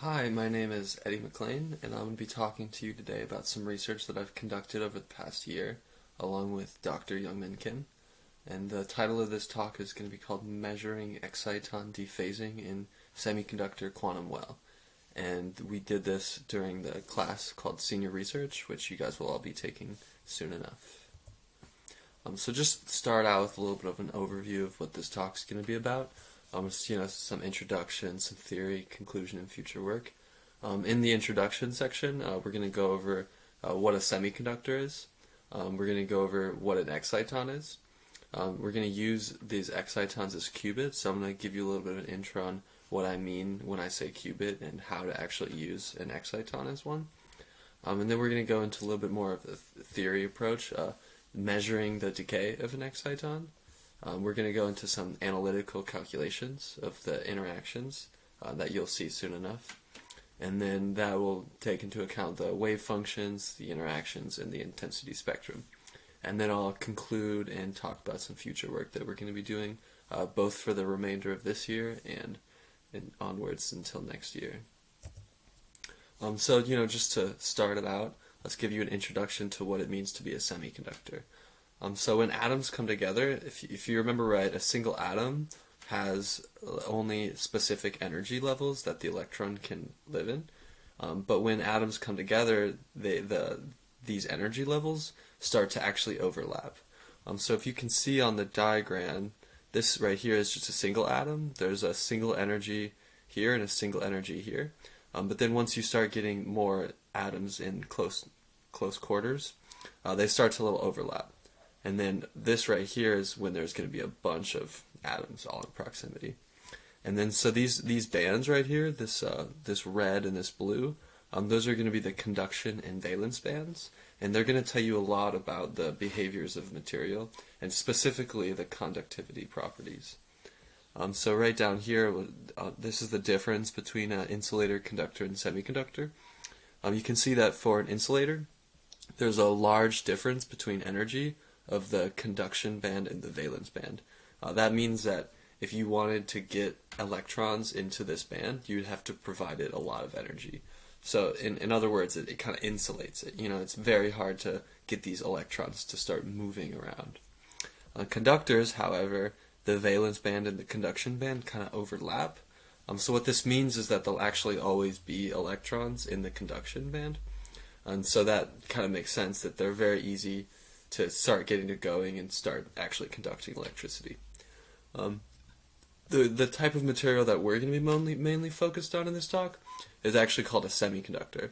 Hi, my name is Edward McClain, and I'm going to be talking to you today about some research that I've conducted over the past year, along with Dr. Youngmin Kim. And the title of this talk is going to be called Measuring Exciton Dephasing in Semiconductor Quantum Well. And we did this during the class called Senior Research, which you guys will all be taking soon enough. So just start out with a little bit of an overview of what this talk is going to be about. Some introduction, some theory, conclusion, and future work. In the introduction section, we're going to go over what a semiconductor is. We're going to go over what an exciton is. We're going to use these excitons as qubits, so I'm going to give you a little bit of an intro on what I mean when I say qubit and how to actually use an exciton as one. And then we're going to go into a little bit more of the theory approach, measuring the decay of an exciton. We're going to go into some analytical calculations of the interactions that you'll see soon enough. And then that will take into account the wave functions, the interactions, and the intensity spectrum. And then I'll conclude and talk about some future work that we're going to be doing, both for the remainder of this year and onwards until next year. Just to start it out, let's give you an introduction to what it means to be a semiconductor. So when atoms come together, if you remember right, a single atom has only specific energy levels that the electron can live in. But when atoms come together, these energy levels start to actually overlap. So if you can see on the diagram, this right here is just a single atom. There's a single energy here and a single energy here. But then once you start getting more atoms in close quarters, they start to little overlap. And then this right here is when there's going to be a bunch of atoms all in proximity. And then so these bands right here, this red and this blue, those are going to be the conduction and valence bands. And they're going to tell you a lot about the behaviors of material, and specifically the conductivity properties. So right down here, this is the difference between an insulator, conductor, and semiconductor. You can see that for an insulator, there's a large difference between energy of the conduction band and the valence band. That means that if you wanted to get electrons into this band, you'd have to provide it a lot of energy. So in other words, it kind of insulates it. It's very hard to get these electrons to start moving around. Conductors, however, the valence band and the conduction band kind of overlap. So what this means is that there'll actually always be electrons in the conduction band. And so that kind of makes sense that they're very easy to start getting it going and start actually conducting electricity. The type of material that we're going to be mainly focused on in this talk is actually called a semiconductor.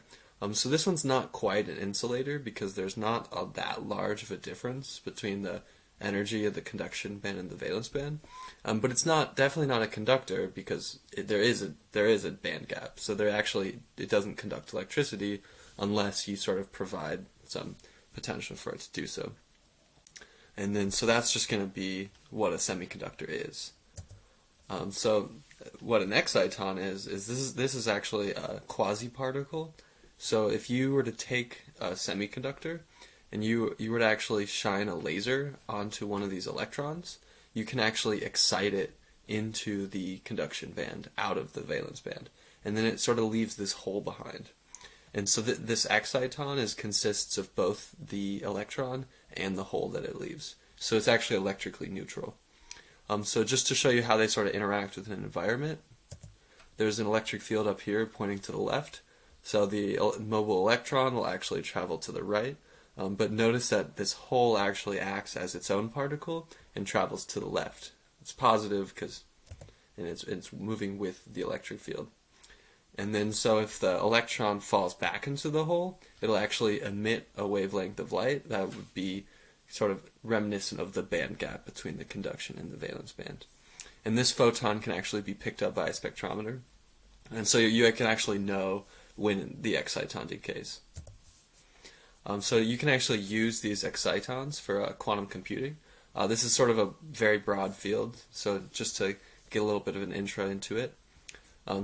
So this one's not quite an insulator because there's not that large of a difference between the energy of the conduction band and the valence band. But it's definitely not a conductor because there is a band gap. So it doesn't conduct electricity unless you sort of provide some potential for it to do so. And then so that's just going to be what a semiconductor is. So what an exciton is this is actually a quasi-particle. So if you were to take a semiconductor and you were to actually shine a laser onto one of these electrons, you can actually excite it into the conduction band out of the valence band. And then it sort of leaves this hole behind. And so this exciton consists of both the electron and the hole that it leaves. So it's actually electrically neutral. So just to show you how they sort of interact with an environment, there's an electric field up here pointing to the left. So the mobile electron will actually travel to the right. But notice that this hole actually acts as its own particle and travels to the left. It's positive because it's moving with the electric field. And then so if the electron falls back into the hole, it'll actually emit a wavelength of light that would be sort of reminiscent of the band gap between the conduction and the valence band. And this photon can actually be picked up by a spectrometer. And so you can actually know when the exciton decays. So you can actually use these excitons for quantum computing. This is sort of a very broad field, so just to get a little bit of an intro into it.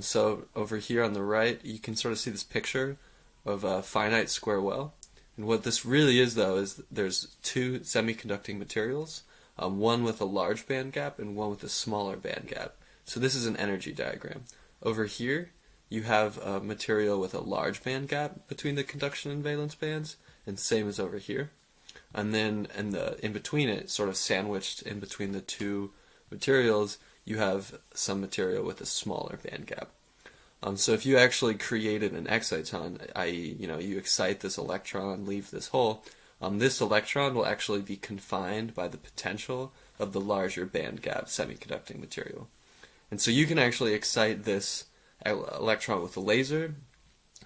So over here on the right, you can sort of see this picture of a finite square well. And what this really is, though, is there's two semiconducting materials, one with a large band gap and one with a smaller band gap. So this is an energy diagram. Over here, you have a material with a large band gap between the conduction and valence bands, and same as over here. And then in between it, sort of sandwiched in between the two materials, you have some material with a smaller band gap. So if you actually created an exciton, i.e., you excite this electron, leave this hole, this electron will actually be confined by the potential of the larger band gap semiconducting material. And so you can actually excite this electron with a laser,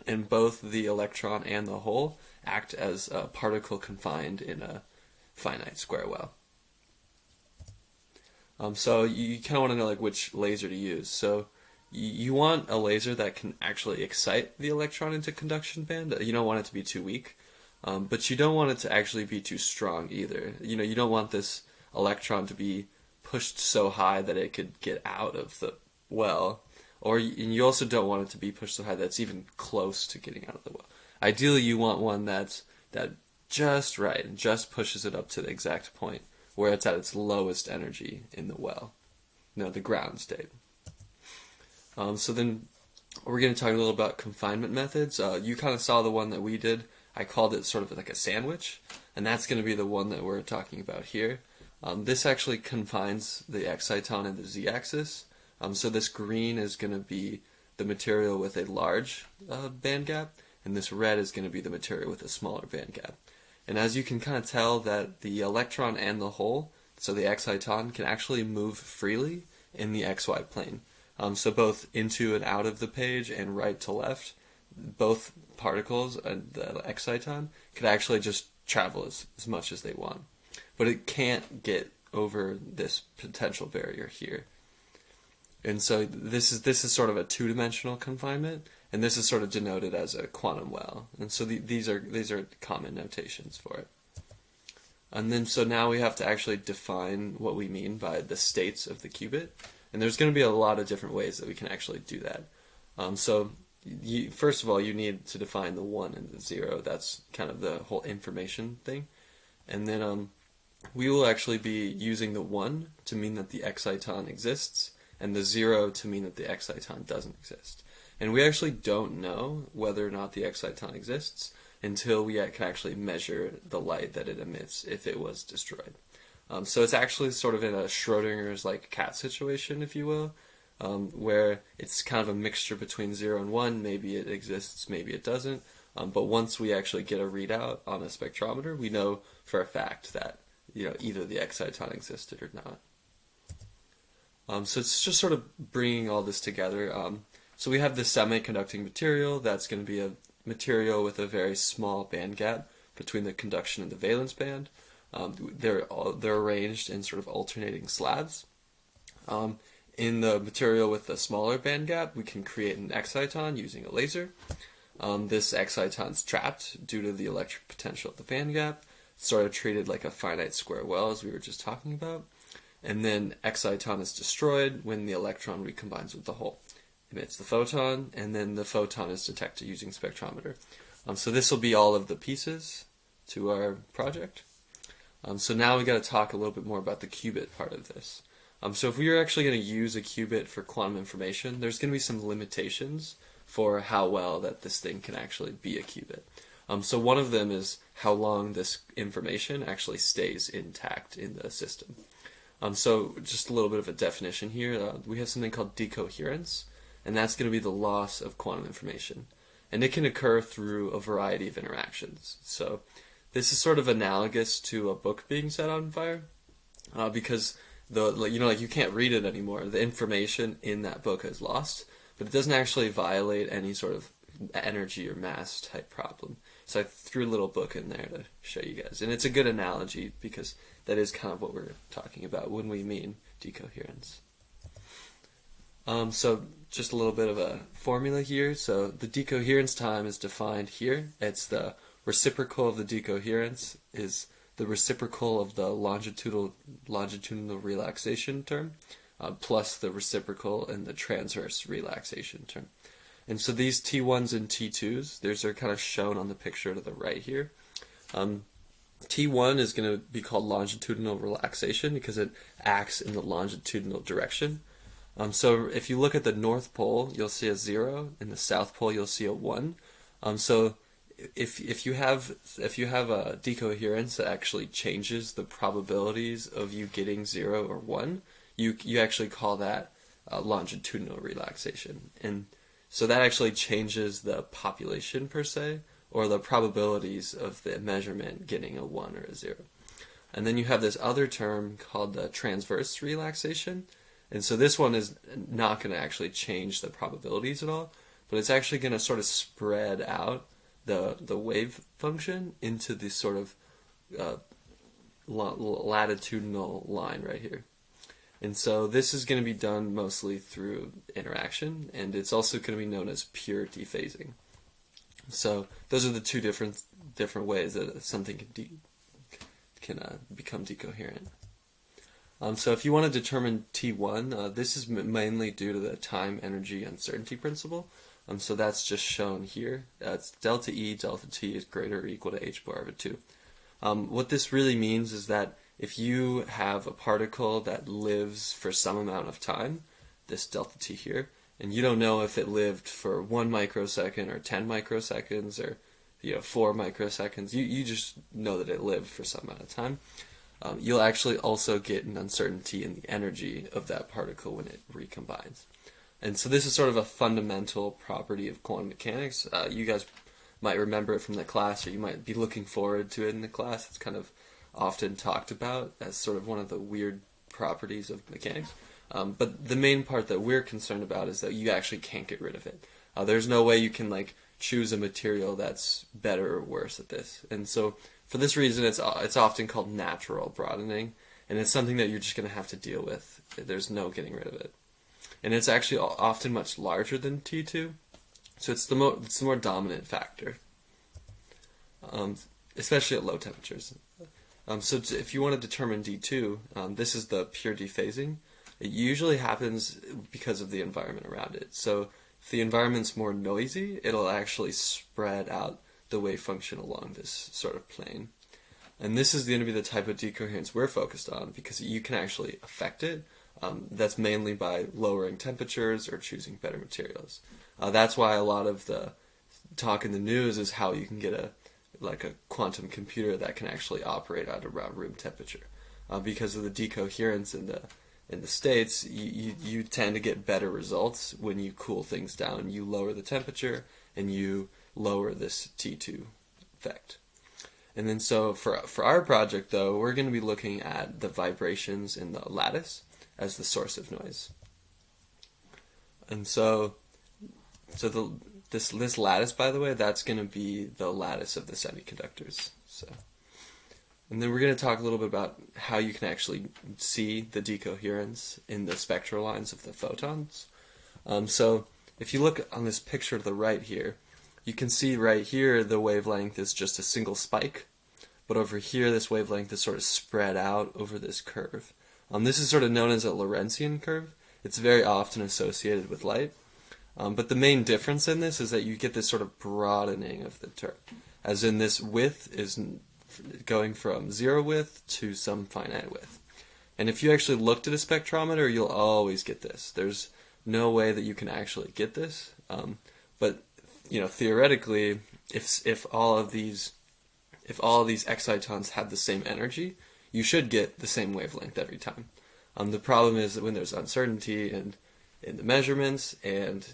and both the electron and the hole act as a particle confined in a finite square well. So you kind of want to know which laser to use. So you want a laser that can actually excite the electron into conduction band. You don't want it to be too weak, but you don't want it to actually be too strong either. You don't want this electron to be pushed so high that it could get out of the well, and you also don't want it to be pushed so high that it's even close to getting out of the well. Ideally, you want one that's just right and just pushes it up to the exact point where it's at its lowest energy in the well, the ground state. So then we're going to talk a little about confinement methods. You kind of saw the one that we did. I called it sort of like a sandwich, and that's going to be the one that we're talking about here. This actually confines the exciton in the z-axis. So this green is going to be the material with a large band gap, and this red is going to be the material with a smaller band gap. And as you can kind of tell that the electron and the hole, so the exciton, can actually move freely in the xy plane. So both into and out of the page and right to left, both particles and the exciton could actually just travel as much as they want. But it can't get over this potential barrier here. And so this is sort of a two-dimensional confinement, and this is sort of denoted as a quantum well. And so these are common notations for it. And then so now we have to actually define what we mean by the states of the qubit. And there's going to be a lot of different ways that we can actually do that. First of all, you need to define the 1 and the 0. That's kind of the whole information thing. And then we will actually be using the 1 to mean that the exciton exists, and the 0 to mean that the exciton doesn't exist. And we actually don't know whether or not the exciton exists until we can actually measure the light that it emits if it was destroyed. So it's actually sort of in a Schrodinger's cat situation, if you will, where it's kind of a mixture between 0 and 1. Maybe it exists, maybe it doesn't. But once we actually get a readout on a spectrometer, we know for a fact that either the exciton existed or not. So it's just sort of bringing all this together. So we have the semiconducting material. That's going to be a material with a very small band gap between the conduction and the valence band. They're arranged in sort of alternating slabs. In the material with the smaller band gap, we can create an exciton using a laser. This exciton's trapped due to the electric potential of the band gap. It's sort of treated like a finite square well, as we were just talking about. And then exciton is destroyed when the electron recombines with the hole. Emits the photon, and then the photon is detected using spectrometer. So this will be all of the pieces to our project. So now we got to talk a little bit more about the qubit part of this. So if we are actually going to use a qubit for quantum information, there's going to be some limitations for how well that this thing can actually be a qubit. So one of them is how long this information actually stays intact in the system. So just a little bit of a definition here. We have something called decoherence, and that's going to be the loss of quantum information. And it can occur through a variety of interactions. So this is sort of analogous to a book being set on fire, because you can't read it anymore. The information in that book is lost, but it doesn't actually violate any sort of energy or mass type problem. So I threw a little book in there to show you guys, and it's a good analogy because that is kind of what we're talking about when we mean decoherence. So just a little bit of a formula here. So the decoherence time is defined here. It's the reciprocal of the decoherence is the reciprocal of the longitudinal relaxation term plus the reciprocal in the transverse relaxation term. And so these T1s and T2s, those are kind of shown on the picture to the right here. T1 is going to be called longitudinal relaxation because it acts in the longitudinal direction. So if you look at the North Pole, you'll see a 0. In the South Pole, you'll see a 1. So if you have a decoherence that actually changes the probabilities of you getting 0 or 1, you actually call that longitudinal relaxation. And so that actually changes the population per se, or the probabilities of the measurement getting a 1 or a 0. And then you have this other term called the transverse relaxation. And so this one is not going to actually change the probabilities at all, but it's actually going to sort of spread out the wave function into this sort of latitudinal line right here. And so this is going to be done mostly through interaction, and it's also going to be known as pure dephasing. So those are the two different ways that something can become decoherent. So if you want to determine T1, this is mainly due to the time energy uncertainty principle. So that's just shown here. It's delta E, delta T is greater or equal to h bar over 2. What this really means is that if you have a particle that lives for some amount of time, this delta T here, and you don't know if it lived for 1 microsecond or 10 microseconds or 4 microseconds, you just know that it lived for some amount of time. You'll actually also get an uncertainty in the energy of that particle when it recombines. And so this is sort of a fundamental property of quantum mechanics. You guys might remember it from the class, or you might be looking forward to it in the class. It's kind of often talked about as sort of one of the weird properties of mechanics. But the main part that we're concerned about is that you actually can't get rid of it. There's no way you can choose a material that's better or worse at this. And so for this reason, it's often called natural broadening, and it's something that you're just going to have to deal with. There's no getting rid of it. And it's actually often much larger than T2, so it's the more dominant factor, especially at low temperatures. So if you want to determine D2, this is the pure dephasing. It usually happens because of the environment around it. So if the environment's more noisy, it'll actually spread out the wave function along this sort of plane. And this is going to be the type of decoherence we're focused on, because you can actually affect it. That's mainly by lowering temperatures or choosing better materials. That's why a lot of the talk in the news is how you can get a quantum computer that can actually operate at around room temperature. Because of the decoherence in the states, you tend to get better results when you cool things down. You lower the temperature and you lower this T2 effect. And then so for our project, though, we're going to be looking at the vibrations in the lattice as the source of noise. And so this lattice, by the way, that's going to be the lattice of the semiconductors. And then we're going to talk a little bit about how you can actually see the decoherence in the spectral lines of the photons. So if you look on this picture to the right here, you can see right here the wavelength is just a single spike, but over here this wavelength is sort of spread out over this curve. This is sort of known as a Lorentzian curve. It's very often associated with light. But the main difference in this is that you get this sort of broadening of the term, as in this width is going from 0 width to some finite width. And if you actually looked at a spectrometer, you'll always get this. There's no way that you can actually get this. But theoretically, if all of these excitons had the same energy, you should get the same wavelength every time. The problem is that when there's uncertainty in the measurements, and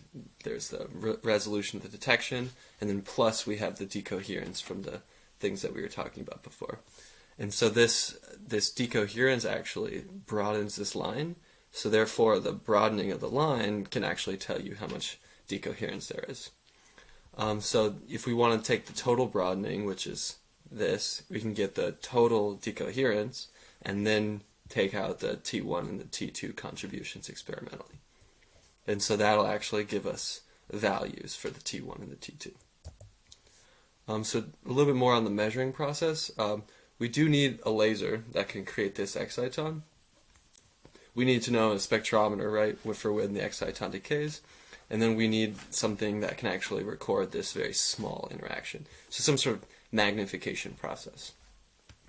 there's the resolution of the detection, and then plus we have the decoherence from the things that we were talking about before. And so this decoherence actually broadens this line, so therefore the broadening of the line can actually tell you how much decoherence there is. So if we want to take the total broadening, which is this, we can get the total decoherence and then take out the T1 and the T2 contributions experimentally. And so that'll actually give us values for the T1 and the T2. So a little bit more on the measuring process. We do need a laser that can create this exciton. We need to know a spectrometer, right, for when the exciton decays. And then we need something that can actually record this very small interaction. So some sort of magnification process.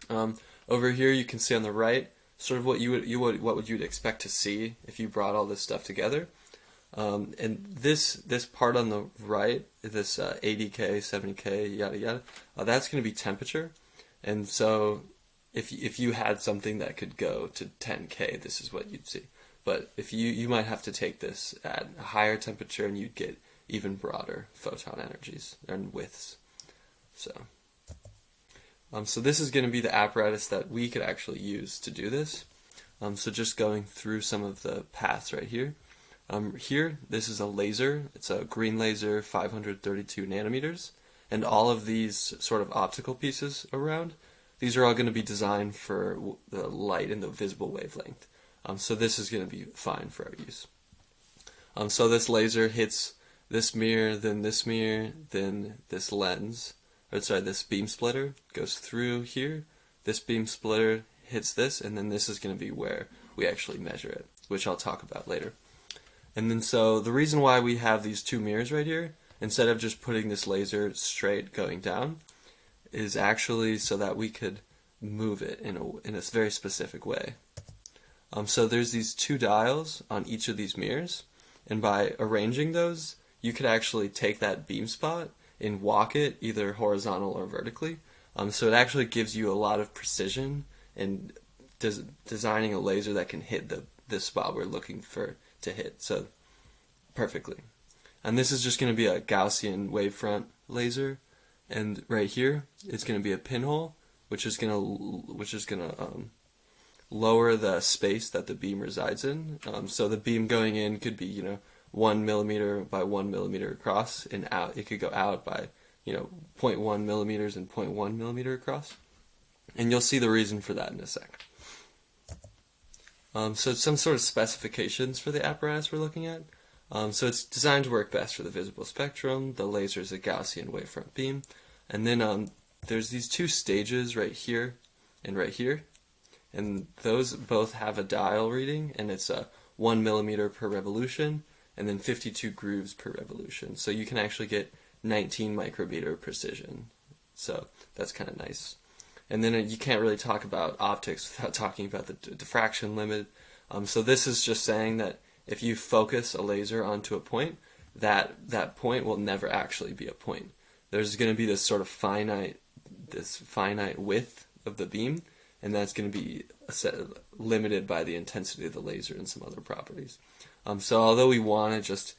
Over here you can see on the right, sort of what you'd expect to see if you brought all this stuff together. And this part on the right, this 80K, 70K, yada yada, that's going to be temperature. And so if you had something that could go to 10K, this is what you'd see. But if you might have to take this at a higher temperature, and you'd get even broader photon energies and widths. So this is going to be the apparatus that we could actually use to do this. So just going through some of the paths right here. Here, this is a laser. It's a green laser, 532 nanometers. And all of these sort of optical pieces around, these are all going to be designed for the light in the visible wavelength. So this is going to be fine for our use. So this laser hits this mirror, then this lens, this beam splitter goes through here. This beam splitter hits this, and then this is going to be where we actually measure it, which I'll talk about later. And then so the reason why we have these two mirrors right here, instead of just putting this laser straight going down, is actually so that we could move it in a very specific way. So there's these two dials on each of these mirrors, and by arranging those, you could actually take that beam spot and walk it either horizontal or vertically. So it actually gives you a lot of precision in designing a laser that can hit the spot we're looking for to hit so perfectly. And this is just going to be a Gaussian wavefront laser, and right here it's going to be a pinhole, which is going to lower the space that the beam resides in. So the beam going in could be 1 millimeter by 1 millimeter across, and out it could go out by 0.1 millimeters and 0.1 millimeter across. And you'll see the reason for that in a sec. So some sort of specifications for the apparatus we're looking at. So it's designed to work best for the visible spectrum. The laser is a Gaussian wavefront beam. And then there's these two stages right here and right here. And those both have a dial reading, and it's 1 millimeter per revolution, and then 52 grooves per revolution. So you can actually get 19 micrometer precision. So that's kind of nice. And then you can't really talk about optics without talking about the diffraction limit. So this is just saying that if you focus a laser onto a point, that point will never actually be a point. There's going to be this sort of finite width of the beam, and that's going to be limited by the intensity of the laser and some other properties. So although we want to just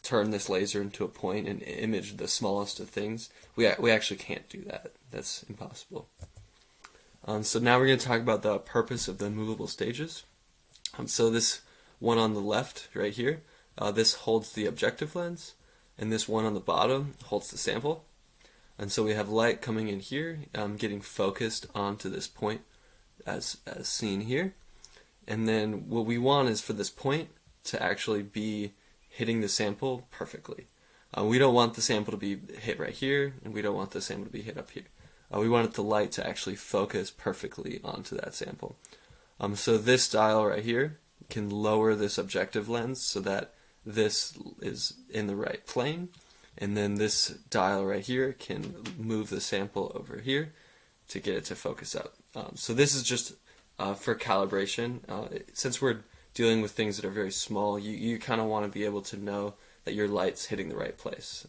turn this laser into a point and image the smallest of things, we actually can't do that. That's impossible. So now we're going to talk about the purpose of the movable stages. So this one on the left, right here, this holds the objective lens, and this one on the bottom holds the sample. And so we have light coming in here, getting focused onto this point as seen here. And then what we want is for this point to actually be hitting the sample perfectly. We don't want the sample to be hit right here, and we don't want the sample to be hit up here. We want the light to actually focus perfectly onto that sample. So this dial right here can lower this objective lens so that this is in the right plane, and then this dial right here can move the sample over here to get it to focus up. So this is just for calibration. Since we're dealing with things that are very small, you kind of want to be able to know that your light's hitting the right place.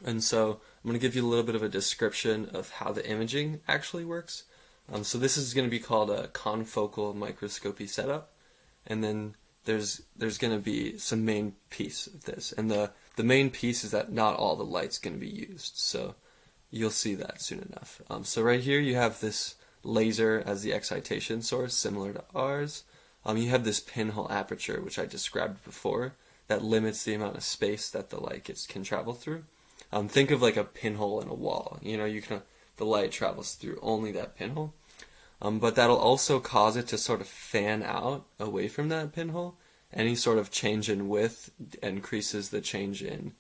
And so I'm going to give you a little bit of a description of how the imaging actually works. So this is going to be called a confocal microscopy setup, and then there's going to be some main piece of this, and the main piece is that not all the light's going to be used. So you'll see that soon enough. So right here you have this laser as the excitation source, similar to ours. You have this pinhole aperture, which I described before, that limits the amount of space that the light can travel through. Think of like a pinhole in a wall. The light travels through only that pinhole. But that'll also cause it to sort of fan out away from that pinhole. Any sort of change in width increases the change in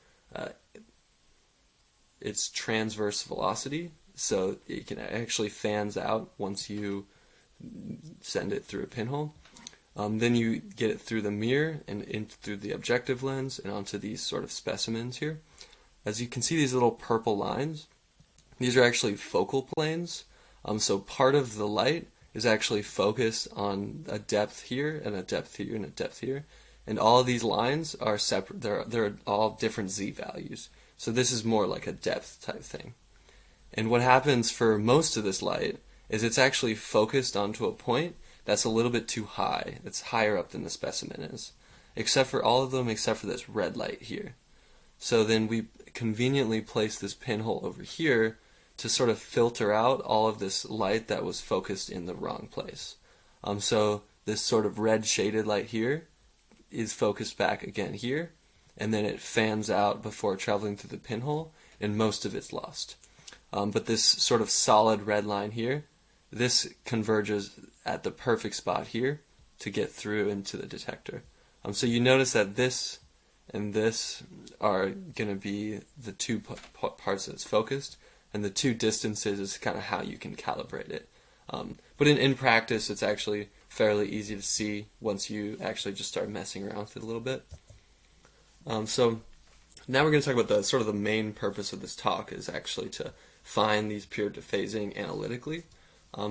its transverse velocity. So it can actually fans out once you send it through a pinhole. Then you get it through the mirror and in through the objective lens and onto these sort of specimens here. As you can see, these little purple lines, these are actually focal planes. So part of the light is actually focused on a depth here and a depth here and a depth here. And all of these lines are separate. They're all different z values. So this is more like a depth type thing. And what happens for most of this light is it's actually focused onto a point that's a little bit too high. It's higher up than the specimen is. Except for all of them except for this red light here. So then we conveniently place this pinhole over here to sort of filter out all of this light that was focused in the wrong place. So this sort of red shaded light here is focused back again here, and then it fans out before traveling through the pinhole, and most of it's lost. But this sort of solid red line here, this converges at the perfect spot here to get through into the detector. So you notice that this and this are going to be the two parts that's focused, and the two distances is kind of how you can calibrate it. But in practice, it's actually fairly easy to see once you actually just start messing around with it a little bit. So now we're going to talk about the sort of the main purpose of this talk is actually to find these pure dephasing analytically.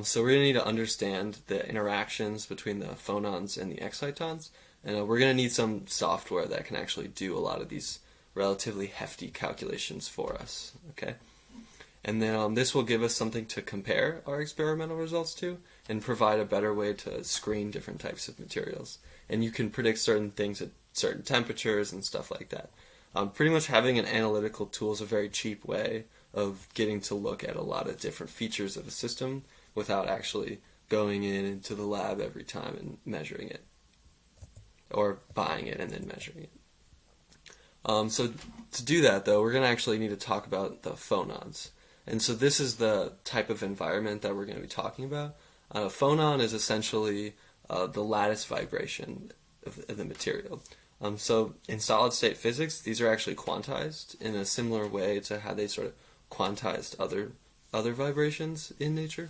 So we're going to need to understand the interactions between the phonons and the excitons, and we're going to need some software that can actually do a lot of these relatively hefty calculations for us. Okay. And then this will give us something to compare our experimental results to and provide a better way to screen different types of materials. And you can predict certain things at certain temperatures and stuff like that. Pretty much having an analytical tool is a very cheap way of getting to look at a lot of different features of a system without actually going into the lab every time and measuring it. Or buying it and then measuring it. So to do that, though, we're going to actually need to talk about the phonons. And so this is the type of environment that we're going to be talking about. A phonon is essentially the lattice vibration of the material. So in solid-state physics, these are actually quantized in a similar way to how they sort of quantized other vibrations in nature.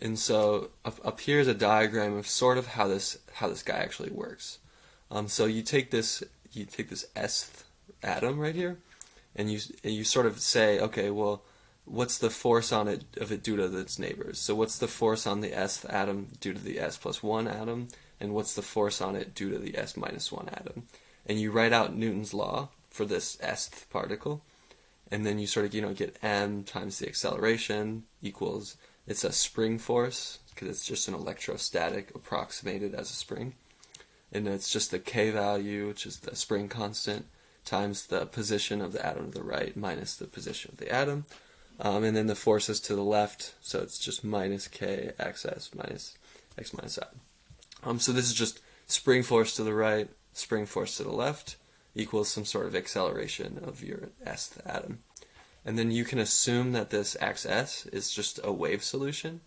And so up here is a diagram of sort of how this guy actually works. So you take this S atom right here, and you sort of say, okay, well, what's the force on it of it due to its neighbors? So what's the force on the S atom due to the S plus 1 atom, and what's the force on it due to the S minus 1 atom? And you write out Newton's law for this S particle, and then you sort of get m times the acceleration equals, it's a spring force because it's just an electrostatic approximated as a spring, and it's just the k value, which is the spring constant, times the position of the atom to the right minus the position of the atom. And then the forces to the left, so it's just minus k xs minus x minus I. So this is just spring force to the right, spring force to the left, equals some sort of acceleration of your s atom. And then you can assume that this xs is just a wave solution.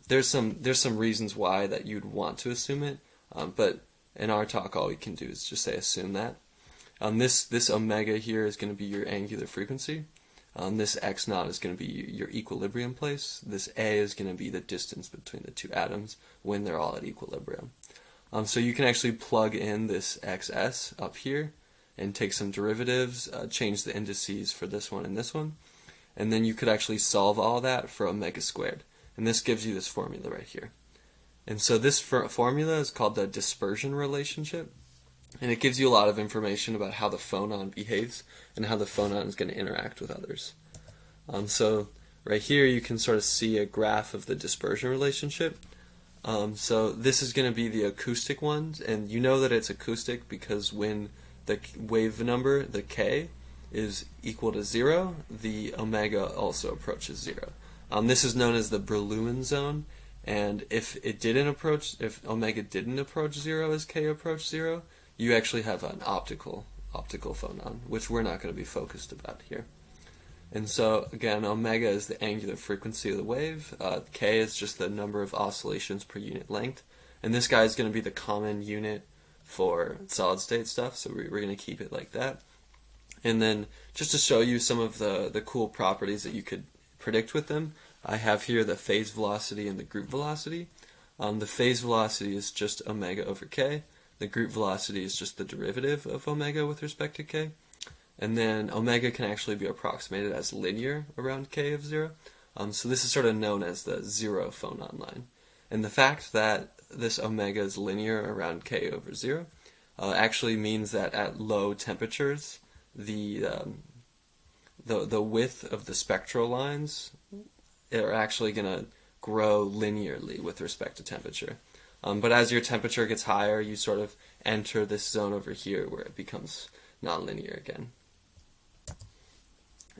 There's some reasons why that you'd want to assume it, but in our talk all we can do is just say assume that. This omega here is going to be your angular frequency. This x naught is going to be your equilibrium place. This a is going to be the distance between the two atoms when they're all at equilibrium. So you can actually plug in this xs up here and take some derivatives, change the indices for this one and this one, and then you could actually solve all that for omega squared. And this gives you this formula right here. And so this formula is called the dispersion relationship. And it gives you a lot of information about how the phonon behaves and how the phonon is going to interact with others. So right here you can sort of see a graph of the dispersion relationship. So this is going to be the acoustic one, and you know that it's acoustic because when the wave number, the k, is equal to 0, the omega also approaches 0. This is known as the Brillouin zone, and if omega didn't approach 0 as k approached 0, you actually have an optical phonon, which we're not going to be focused about here. And so, again, omega is the angular frequency of the wave. K is just the number of oscillations per unit length. And this guy is going to be the common unit for solid-state stuff, so we're going to keep it like that. And then, just to show you some of the cool properties that you could predict with them, I have here the phase velocity and the group velocity. The phase velocity is just omega over k. The group velocity is just the derivative of omega with respect to k. And then omega can actually be approximated as linear around k of 0. So this is sort of known as the zero phonon line. And the fact that this omega is linear around k over 0 actually means that at low temperatures, the width of the spectral lines are actually going to grow linearly with respect to temperature. But as your temperature gets higher, you sort of enter this zone over here where it becomes nonlinear again.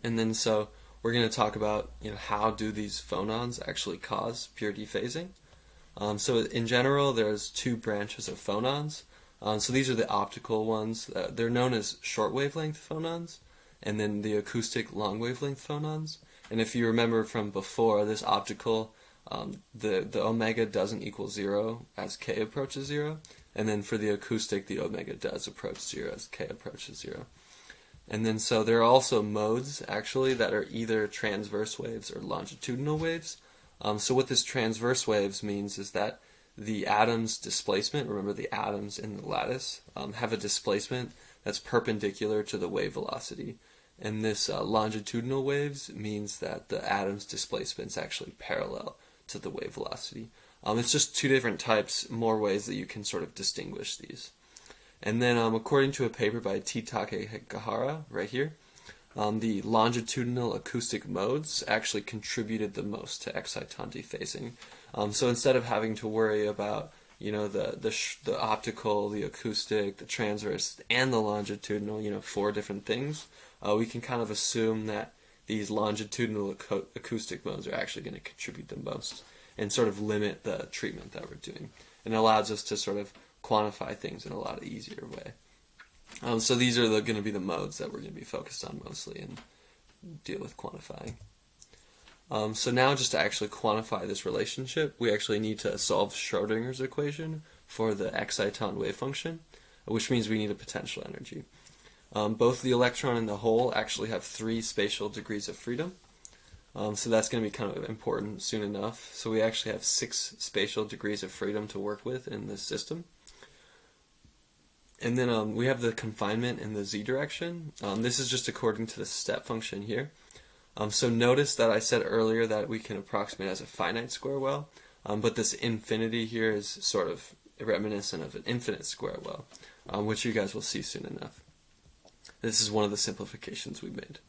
And then so we're going to talk about how do these phonons actually cause pure dephasing. So in general, there's two branches of phonons. So these are the optical ones. They're known as short wavelength phonons, and then the acoustic long wavelength phonons. And if you remember from before, this optical, the omega doesn't equal 0 as k approaches 0, and then for the acoustic, the omega does approach 0 as k approaches 0. And then so there are also modes actually that are either transverse waves or longitudinal waves. So what this transverse waves means is that the atom's displacement, remember the atoms in the lattice, have a displacement that's perpendicular to the wave velocity. And this longitudinal waves means that the atom's displacement is actually parallel to the wave velocity. It's just two different types, more ways that you can sort of distinguish these. And then according to a paper by T. Takehara, right here, the longitudinal acoustic modes actually contributed the most to exciton dephasing. So instead of having to worry about the optical, the acoustic, the transverse, and the longitudinal, 4 different things, we can kind of assume that these longitudinal acoustic modes are actually going to contribute the most and sort of limit the treatment that we're doing. And it allows us to sort of quantify things in a lot easier way. So these are going to be the modes that we're going to be focused on mostly and deal with quantifying. So now just to actually quantify this relationship, we actually need to solve Schrodinger's equation for the exciton wave function, which means we need a potential energy. Both the electron and the hole actually have 3 spatial degrees of freedom. So that's going to be kind of important soon enough. So we actually have 6 spatial degrees of freedom to work with in this system. And then we have the confinement in the z direction. This is just according to the step function here. So notice that I said earlier that we can approximate as a finite square well, but this infinity here is sort of reminiscent of an infinite square well, which you guys will see soon enough. This is one of the simplifications we made.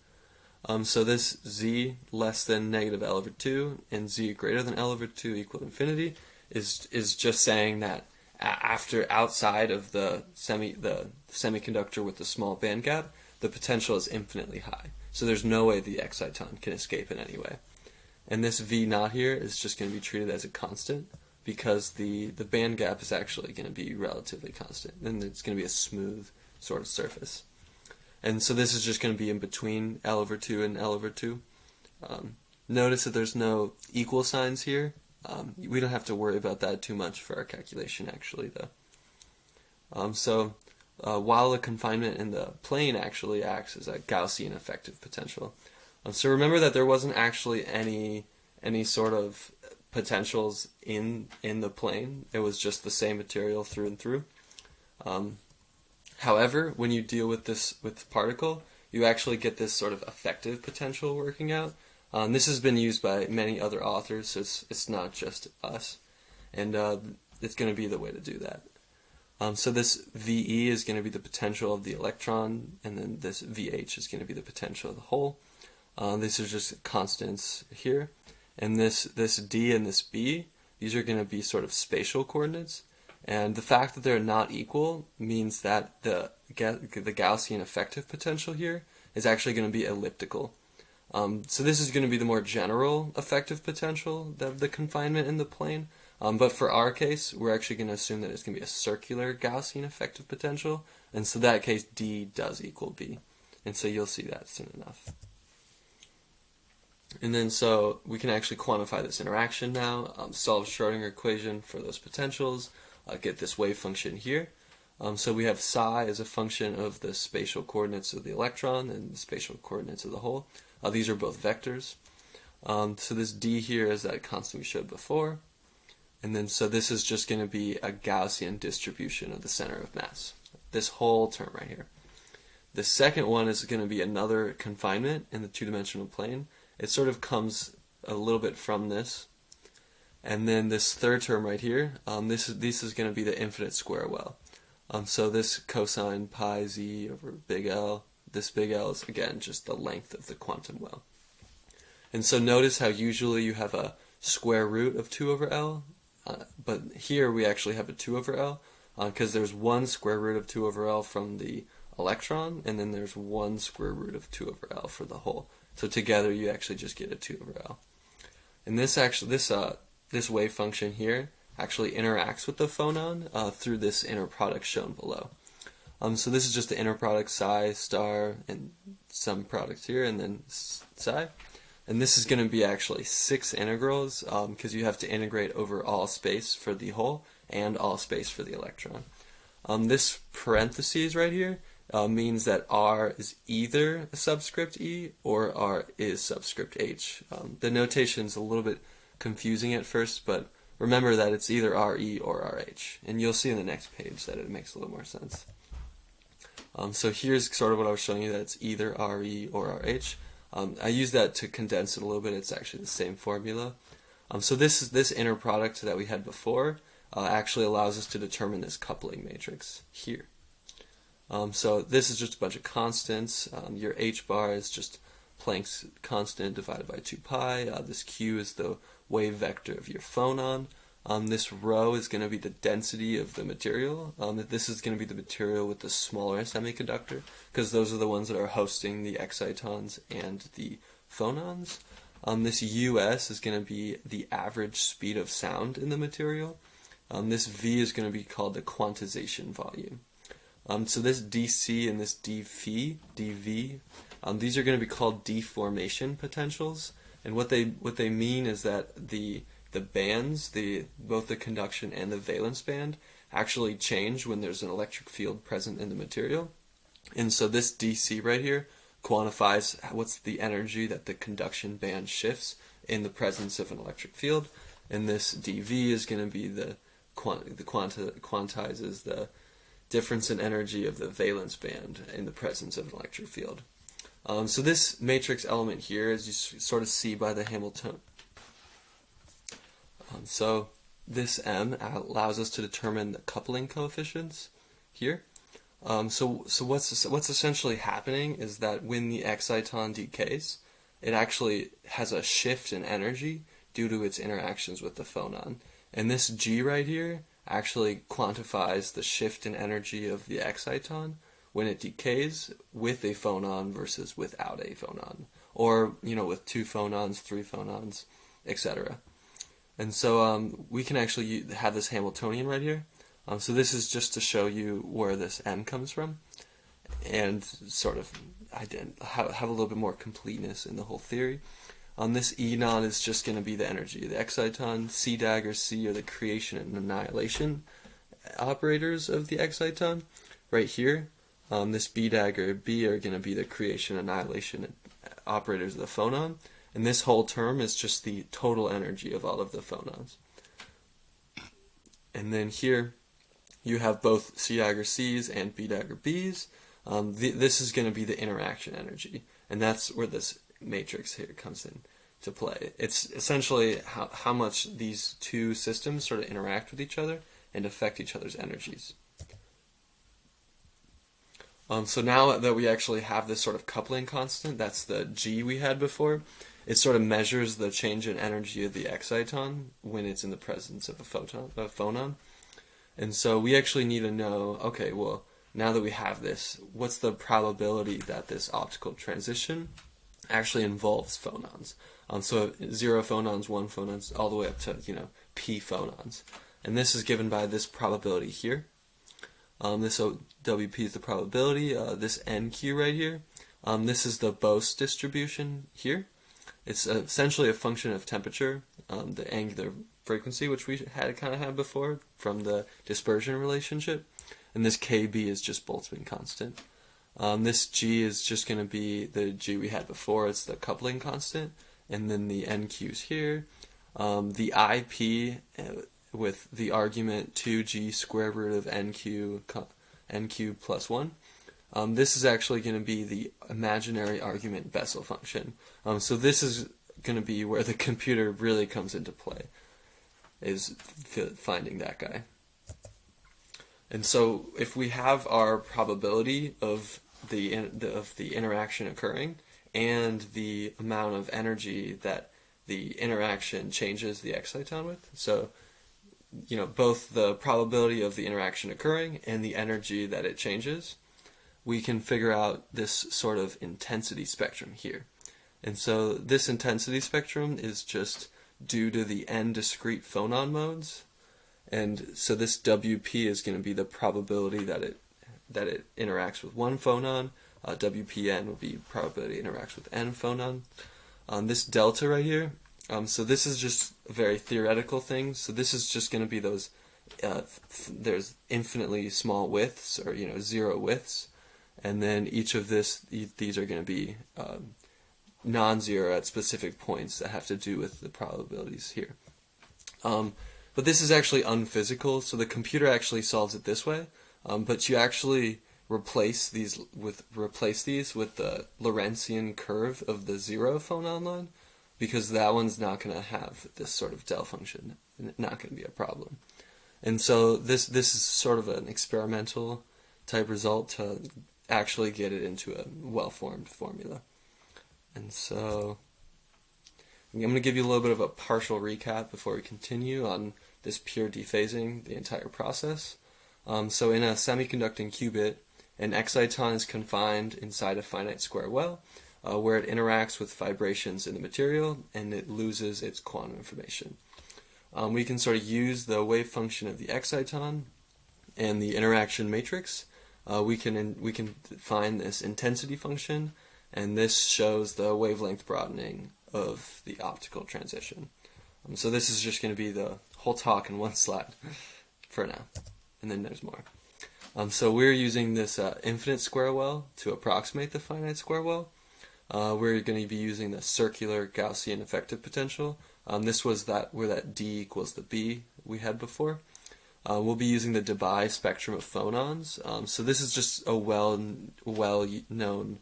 So this z less than negative L over 2 and z greater than L over 2 equal infinity is just saying that outside of the semiconductor with the small band gap, the potential is infinitely high. So there's no way the exciton can escape in any way. And this V naught here is just going to be treated as a constant because the band gap is actually going to be relatively constant. And it's going to be a smooth sort of surface. And so this is just going to be in between L over 2 and L over 2. Notice that there's no equal signs here. We don't have to worry about that too much for our calculation actually though. While the confinement in the plane actually acts as a Gaussian effective potential. So remember that there wasn't actually any sort of potentials in the plane. It was just the same material through and through. However, when you deal with this with particle, you actually get this sort of effective potential working out. This has been used by many other authors, so it's not just us. And it's going to be the way to do that. So this VE is going to be the potential of the electron, and then this VH is going to be the potential of the hole. These are just constants here. And this D and this B, these are going to be sort of spatial coordinates. And the fact that they're not equal means that the Gaussian effective potential here is actually going to be elliptical. So this is going to be the more general effective potential of the confinement in the plane. But for our case, we're actually going to assume that it's going to be a circular Gaussian effective potential. And so in that case, D does equal B. And so you'll see that soon enough. And then so we can actually quantify this interaction now, solve Schrodinger equation for those potentials, get this wave function here. So we have psi as a function of the spatial coordinates of the electron and the spatial coordinates of the hole. These are both vectors. So this D here is that constant we showed before. And then so this is just going to be a Gaussian distribution of the center of mass. This whole term right here. The second one is going to be another confinement in the two-dimensional plane. It sort of comes a little bit from this. And then this third term right here, this is going to be the infinite square well. So this cosine pi z over big L, this big L is again just the length of the quantum well. And so notice how usually you have a square root of 2 over L, but here we actually have a 2 over L, because there's one square root of 2 over L from the electron, and then there's one square root of 2 over L for the whole. So together you actually just get a 2 over L. And this wave function here actually interacts with the phonon through this inner product shown below. So this is just the inner product psi star and some products here, and then psi. And this is going to be actually 6 integrals, because you have to integrate over all space for the hole and all space for the electron. This parentheses right here means that R is either a subscript E or R is subscript H. The notation is a little bit confusing at first, but remember that it's either RE or RH. And you'll see in the next page that it makes a little more sense. So here's sort of what I was showing you, that it's either RE or RH. I use that to condense it a little bit. It's actually the same formula. So this inner product that we had before actually allows us to determine this coupling matrix here. So this is just a bunch of constants. Your h bar is just Planck's constant divided by 2 pi. This q is the wave vector of your phonon. This rho is going to be the density of the material. This is going to be the material with the smaller semiconductor, because those are the ones that are hosting the excitons and the phonons. This us is going to be the average speed of sound in the material. This v is going to be called the quantization volume. So this dc and this dv, these are going to be called deformation potentials. And what they mean is that the bands, both the conduction and the valence band, actually change when there's an electric field present in the material. And so this dc right here quantifies what's the energy that the conduction band shifts in the presence of an electric field. And this dv is going to be quantizes the difference in energy of the valence band in the presence of an electric field. So this matrix element here, as you sort of see by the Hamiltonian. So this m allows us to determine the coupling coefficients here. So what's essentially happening is that when the exciton decays, it actually has a shift in energy due to its interactions with the phonon. And this g right here actually quantifies the shift in energy of the exciton when it decays with a phonon versus without a phonon, or with 2 phonons, 3 phonons, etc. And so we can actually have this Hamiltonian right here. So this is just to show you where this m comes from, and sort of have a little bit more completeness in the whole theory. This E naught is just going to be the energy of the exciton. C dagger C are the creation and annihilation operators of the exciton. Right here, this B dagger B are going to be the creation and annihilation operators of the phonon. And this whole term is just the total energy of all of the phonons. And then here, you have both C dagger C's and B dagger B's. This is going to be the interaction energy. And that's where this matrix here comes in to play. It's essentially how much these two systems sort of interact with each other and affect each other's energies. So now that we actually have this sort of coupling constant, that's the G we had before, it sort of measures the change in energy of the exciton when it's in the presence of a phonon. And so we actually need to know, okay, well, now that we have this, what's the probability that this optical transition actually involves phonons? So 0 phonons, 1 phonons, all the way up to, p phonons. And this is given by this probability here. This WP is the probability. This NQ right here, this is the Bose distribution here. It's essentially a function of temperature, the angular frequency, which we had before from the dispersion relationship. And this KB is just Boltzmann constant. This G is just going to be the G we had before. It's the coupling constant. And then the NQ's here. The IP with the argument 2G square root of NQ plus 1. This is actually going to be the imaginary argument Bessel function. So this is going to be where the computer really comes into play. is finding that guy. And so if we have our probability of the interaction occurring and the amount of energy that the interaction changes the exciton with, so both the probability of the interaction occurring and the energy that it changes, we can figure out this sort of intensity spectrum here. And so this intensity spectrum is just due to the n discrete phonon modes. And so this WP is going to be the probability that it interacts with one phonon. WPN will be probability it interacts with n phonon. This delta right here, so this is just a very theoretical thing. So this is just going to be those, there's infinitely small widths, or 0 widths, and then each of these are going to be non-zero at specific points that have to do with the probabilities here. But this is actually unphysical, so the computer actually solves it this way. But you actually replace these with the Lorentzian curve of the zero phonon line, because that one's not going to have this sort of del function, not going to be a problem. And so this is sort of an experimental type result to actually get it into a well-formed formula. And so I'm going to give you a little bit of a partial recap before we continue on this pure dephasing, the entire process. So in a semiconducting qubit, an exciton is confined inside a finite square well, where it interacts with vibrations in the material and it loses its quantum information. We can sort of use the wave function of the exciton and the interaction matrix. We can find this intensity function, and this shows the wavelength broadening of the optical transition. So this is just going to be the whole talk in one slide for now, and then there's more. So we're using this infinite square well to approximate the finite square well. We're going to be using the circular Gaussian effective potential. This was where that D equals the B we had before. We'll be using the Debye spectrum of phonons. So this is just a well-known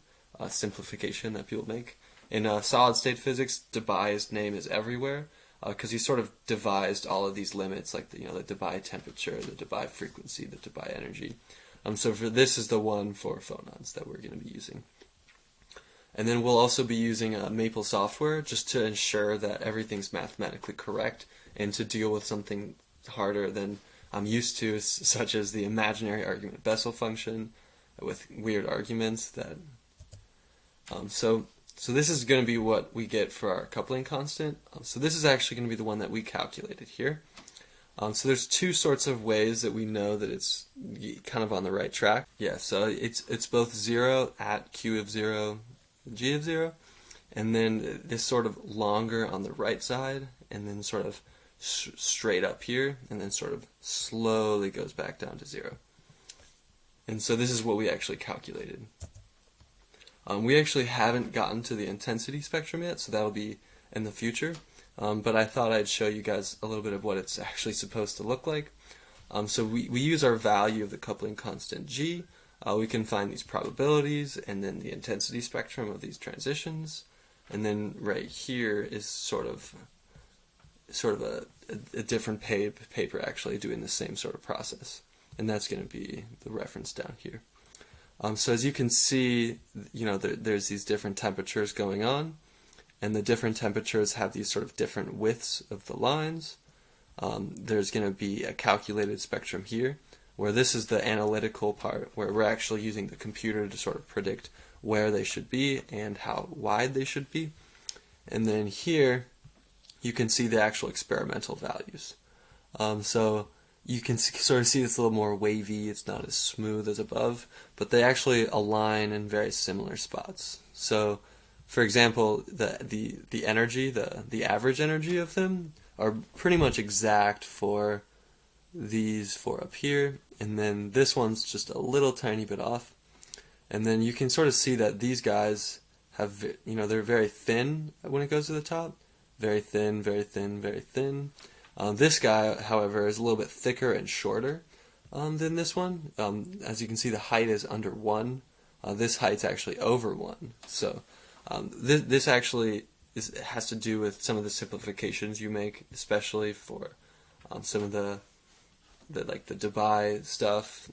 simplification that people make. In solid-state physics, Debye's name is everywhere, because he sort of devised all of these limits, like the Debye temperature, the Debye frequency, the Debye energy. So this is the one for phonons that we're going to be using. And then we'll also be using Maple software just to ensure that everything's mathematically correct and to deal with something harder than I'm used to, such as the imaginary argument Bessel function with weird arguments. So this is going to be what we get for our coupling constant. So this is actually going to be the one that we calculated here. So there's two sorts of ways that we know that it's kind of on the right track. Yeah, so it's both 0 at q of 0, g of 0, and then this sort of longer on the right side, and then sort of straight up here, and then sort of slowly goes back down to 0. And so this is what we actually calculated. We actually haven't gotten to the intensity spectrum yet, so that'll be in the future. But I thought I'd show you guys a little bit of what it's actually supposed to look like. So we use our value of the coupling constant G. We can find these probabilities and then the intensity spectrum of these transitions. And then right here is sort of a different paper actually doing the same sort of process. And that's going to be the reference down here. So as you can see, there's these different temperatures going on, and the different temperatures have these sort of different widths of the lines. There's going to be a calculated spectrum here, where this is the analytical part, where we're actually using the computer to sort of predict where they should be and how wide they should be. And then here, you can see the actual experimental values. So you can sort of see it's a little more wavy, it's not as smooth as above, but they actually align in very similar spots. So, for example, the energy, the average energy of them are pretty much exact for these four up here, and then this one's just a little tiny bit off. And then you can sort of see that these guys have, they're very thin when it goes to the top. Very thin, very thin, very thin. This guy, however, is a little bit thicker and shorter than this one. As you can see, the height is under 1. This height's actually over 1. So this actually has to do with some of the simplifications you make, especially for some of the like the Debye stuff,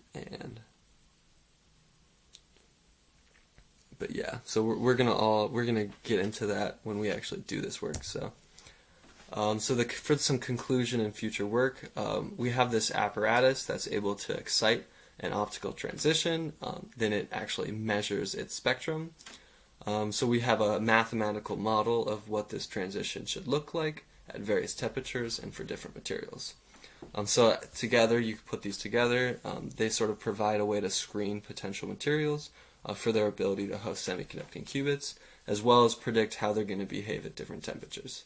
but yeah, so we're gonna get into that when we actually do this work. So for some conclusion and future work, we have this apparatus that's able to excite an optical transition. Then it actually measures its spectrum. So we have a mathematical model of what this transition should look like at various temperatures and for different materials. So together, you put these together, they sort of provide a way to screen potential materials for their ability to host semiconducting qubits, as well as predict how they're going to behave at different temperatures.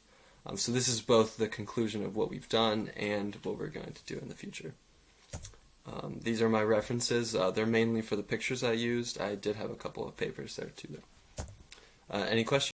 So this is both the conclusion of what we've done and what we're going to do in the future. These are my references. They're mainly for the pictures I used. I did have a couple of papers there too, though. Any questions?